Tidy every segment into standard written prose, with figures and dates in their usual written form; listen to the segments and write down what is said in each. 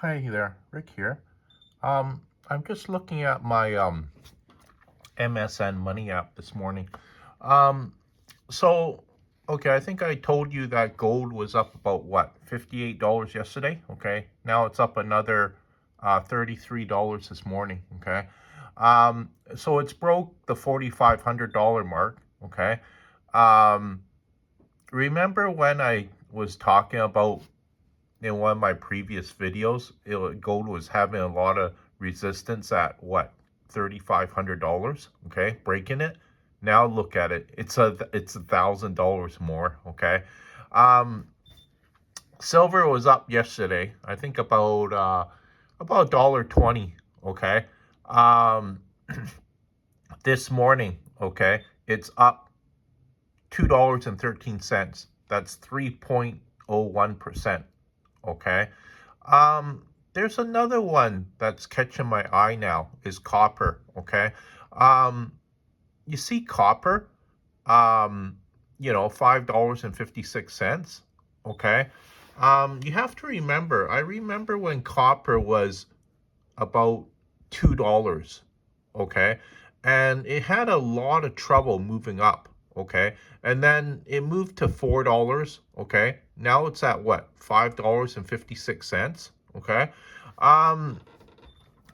Hi there, Rick here. I'm just looking at my MSN Money app this morning. Um, so okay, I think I told you that gold was up about what, $58 yesterday. Okay, now it's up another $33 this morning. Okay, so it's broke the $4,500 mark. Okay, um, remember when I was talking about in one of my previous videos, gold was having a lot of resistance at what, $3,500. Okay, breaking it. Now look at it. It's $1,000 more. Okay, um, silver was up yesterday. I think about $1.20. Okay, um, this morning. Okay, it's up $2.13. That's 3.01%. Okay. There's another one that's catching my eye now is copper. Okay. Um, you see copper, um, $5.56. Okay. You have to remember, I remember when copper was about $2. Okay. And it had a lot of trouble moving up. Okay. And then it moved to $4. Okay. Now it's at what? $5.56. Okay. Um,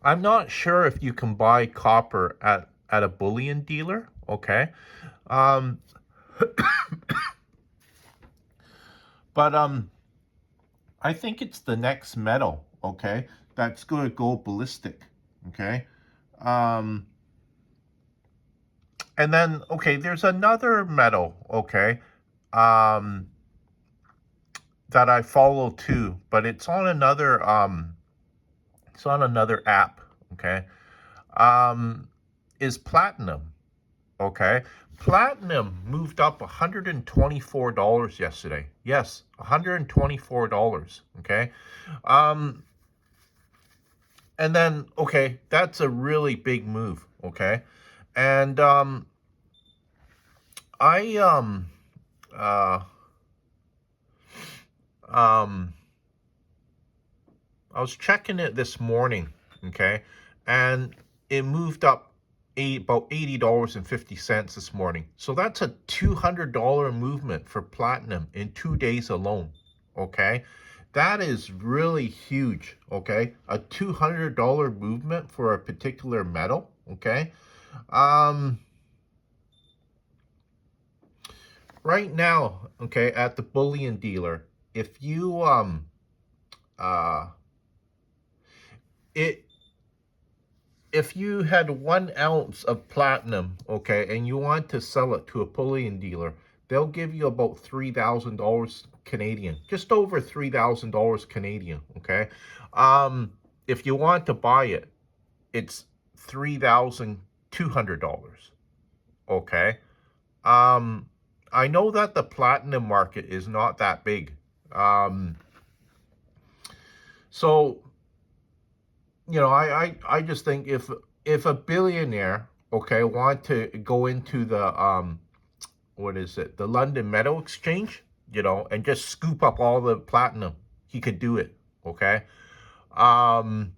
I'm not sure if you can buy copper at a bullion dealer. Okay. Um, but I think it's the next metal. Okay. That's going to go ballistic. Okay. Um, and then, okay, there's another metal, okay, um, that I follow too, but it's on another app, okay, um, is platinum, okay. Platinum moved up $124 yesterday. Yes, $124, okay. Um, and then, okay, that's a really big move, okay. And I uh um I was checking it this morning, okay, and it moved up about $80.50 this morning. So that's a $200 movement for platinum in 2 days alone, okay. That is really huge, okay. A $200 movement for a particular metal, okay. Um, right now, okay, at the bullion dealer, if you uh it if you had 1 ounce of platinum, okay, and you want to sell it to a bullion dealer, they'll give you about $3,000 Canadian, just over $3,000 Canadian, okay. If you want to buy it, it's $3,200, okay. Um, I know that the platinum market is not that big, so I just think if a billionaire, okay, want to go into the what is it, the London Metal Exchange, and just scoop up all the platinum, he could do it, okay. um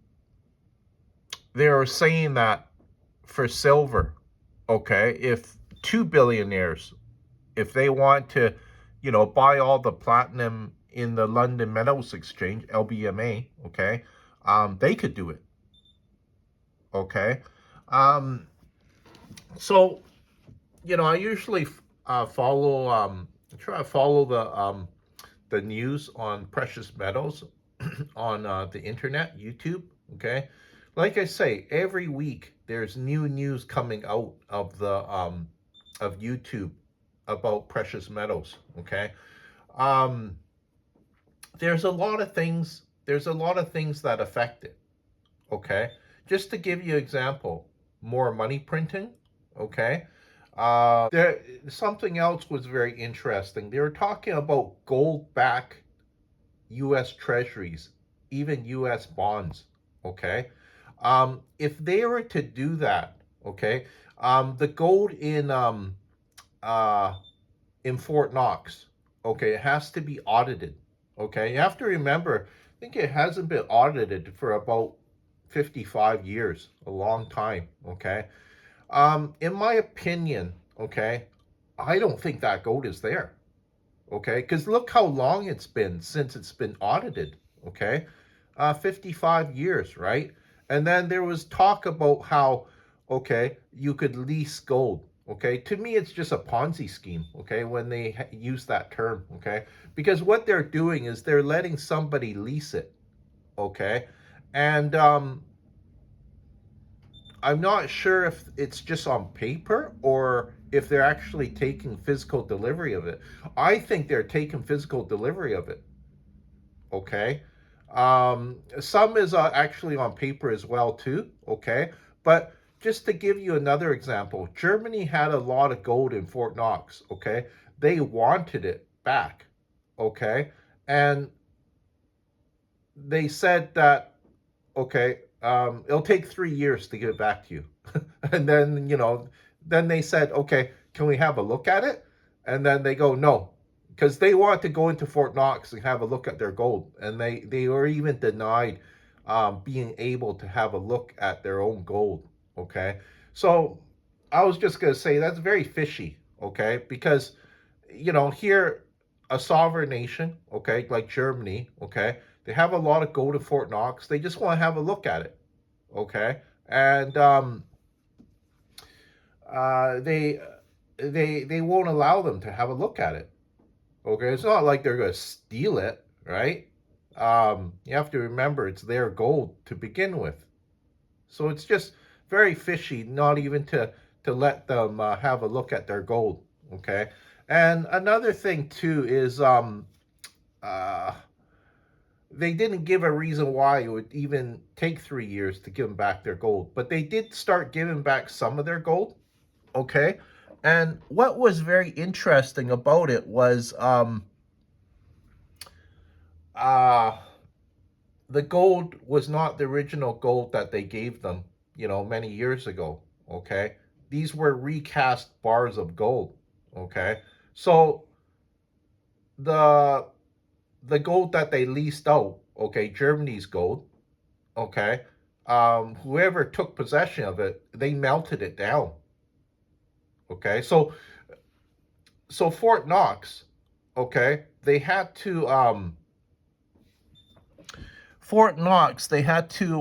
they're saying that for silver, okay, if two billionaires, if they want to, buy all the platinum in the London Metals Exchange, LBMA, okay, they could do it, okay. um so I usually follow try to follow the news on precious metals on the internet, YouTube. Okay, like I say, every week there's new news coming out of YouTube about precious metals. Okay, um, there's a lot of things. There's a lot of things that affect it. Okay, just to give you an example, more money printing. Okay, there something else was very interesting. They were talking about gold back U.S. Treasuries, even U.S. bonds. Okay, if they were to do that, okay, the gold uh, in Fort Knox, okay, it has to be audited. Okay, you have to remember think it hasn't been audited for about 55 years, a long time. Okay. In my opinion, okay, I don't think that gold is there. Okay, because look how long it's been since it's been audited. Okay, 55 years, right? And then there was talk about how, okay, you could lease gold. Okay, to me, it's just a Ponzi scheme. Okay, when they use that term. Okay, because what they're doing is they're letting somebody lease it. Okay, and I'm not sure if it's just on paper or if they're actually taking physical delivery of it. I think they're taking physical delivery of it. Okay. Some is actually on paper as well too. Okay. But just to give you another example, Germany had a lot of gold in Fort Knox. Okay. They wanted it back. Okay. And they said that, okay, it'll take 3 years to give it back to you. And then, then they said, okay, can we have a look at it? And then they go, no, because they want to go into Fort Knox and have a look at their gold. And they were even denied being able to have a look at their own gold. Okay. So I was just going to say that's very fishy. Okay. Because, here, a sovereign nation, okay, like Germany, okay, they have a lot of gold in Fort Knox. They just want to have a look at it. Okay. And they they won't allow them to have a look at it. Okay, it's not like they're going to steal it, right? You have to remember it's their gold to begin with, so it's just very fishy. Not even to let them have a look at their gold. Okay, and another thing too is uh, they didn't give a reason why it would even take 3 years to give them back their gold, but they did start giving back some of their gold. Okay. And what was very interesting about it was uh the gold was not the original gold that they gave them, many years ago. Okay. These were recast bars of gold. Okay. So the the gold that they leased out, okay, Germany's gold, okay, whoever took possession of it, they melted it down. Okay. So Fort Knox, okay, Fort Knox, they had to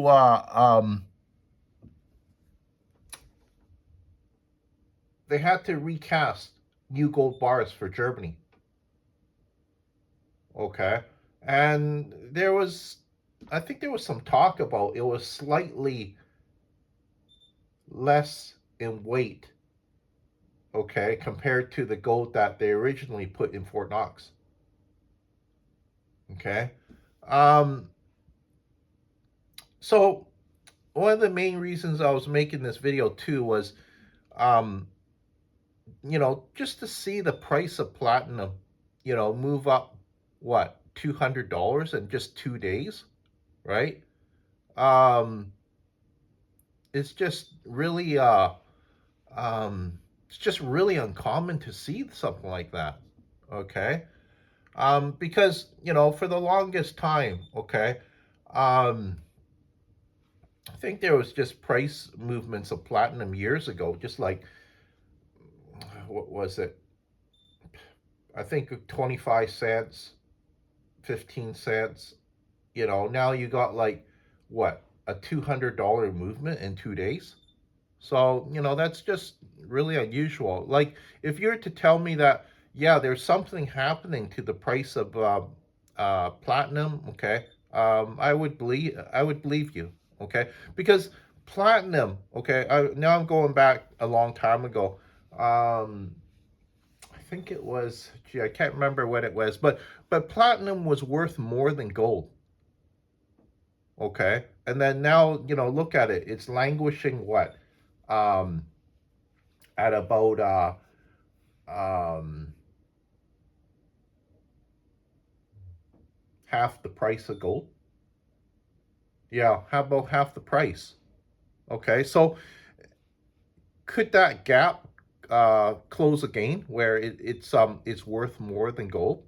recast new gold bars for Germany. Okay. And I think there was some talk about it was slightly less in weight, okay, compared to the gold that they originally put in Fort Knox. Okay. Um, so one of the main reasons I was making this video too was, um, just to see the price of platinum, move up, what, $200 in just 2 days, right? Um, it's just really, it's just really uncommon to see something like that. Okay. Because, for the longest time, okay, um, I think there was just price movements of platinum years ago, just like, what was it? I think 25 cents, 15 cents. Now you got like, what, a $200 movement in 2 days. So, that's just really unusual. Like, if you're to tell me that, yeah, there's something happening to the price of platinum, okay, I would believe you, okay, because platinum, okay, now I'm going back a long time ago. I think it was, gee, I can't remember what it was, but platinum was worth more than gold. Okay, and then now, look at it. It's languishing, what, um, at about um, half the price of gold. Yeah, how about half the price? Okay, so could that gap close again where it's worth more than gold?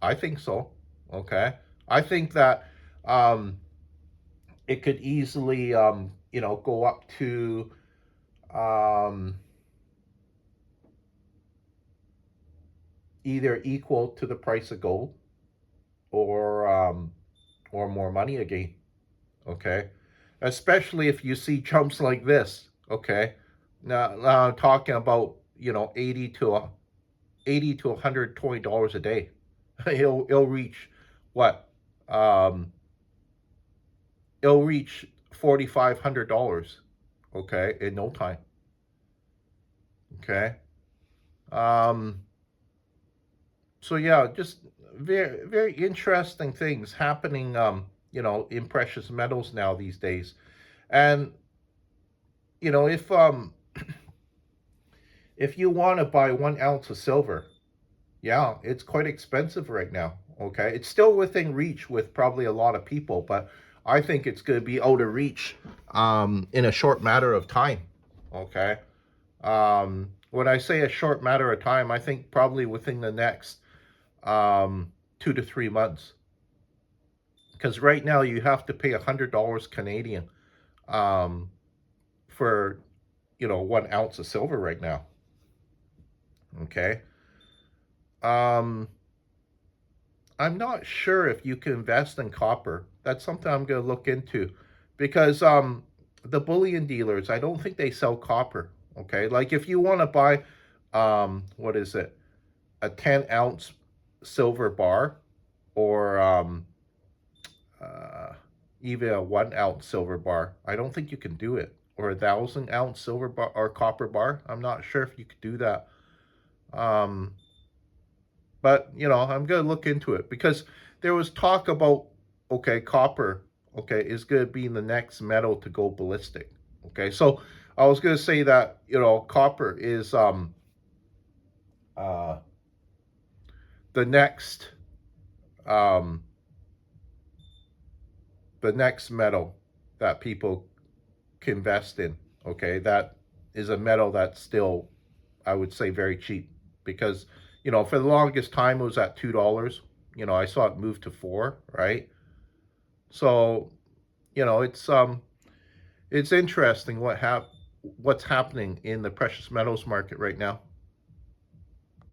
I think so. Okay, I think that um, it could easily, go up to um, either equal to the price of gold or more money again. Okay, especially if you see jumps like this. Okay, now I'm talking about 80 to $120 a day. It'll reach what? Um, it'll reach $4,500. Okay, in no time. Okay. Um, so yeah, just very very interesting things happening. In precious metals now these days, and if you want to buy 1 ounce of silver, yeah, it's quite expensive right now. Okay, it's still within reach with probably a lot of people, but I think it's going to be out of reach in a short matter of time. Okay, when I say a short matter of time, I think probably within the next 2 to 3 months. Because right now you have to pay $100 Canadian um, for 1 ounce of silver right now. Okay. Um, I'm not sure if you can invest in copper. That's something I'm going to look into because the bullion dealers, I don't think they sell copper. Okay, like if you want to buy, what is it, a 10 ounce silver bar or uh, even a 1 ounce silver bar, I don't think you can do it. Or a 1,000 ounce silver bar or copper bar. I'm not sure if you could do that. Um, but I'm gonna look into it because there was talk about, okay, copper, okay, is gonna be the next metal to go ballistic. Okay, so I was gonna say that copper is uh the next um the next metal that people can invest in. Okay, that is a metal that's still, I would say, very cheap because for the longest time it was at $2. I saw it move to four, right? So it's interesting what's happening in the precious metals market right now.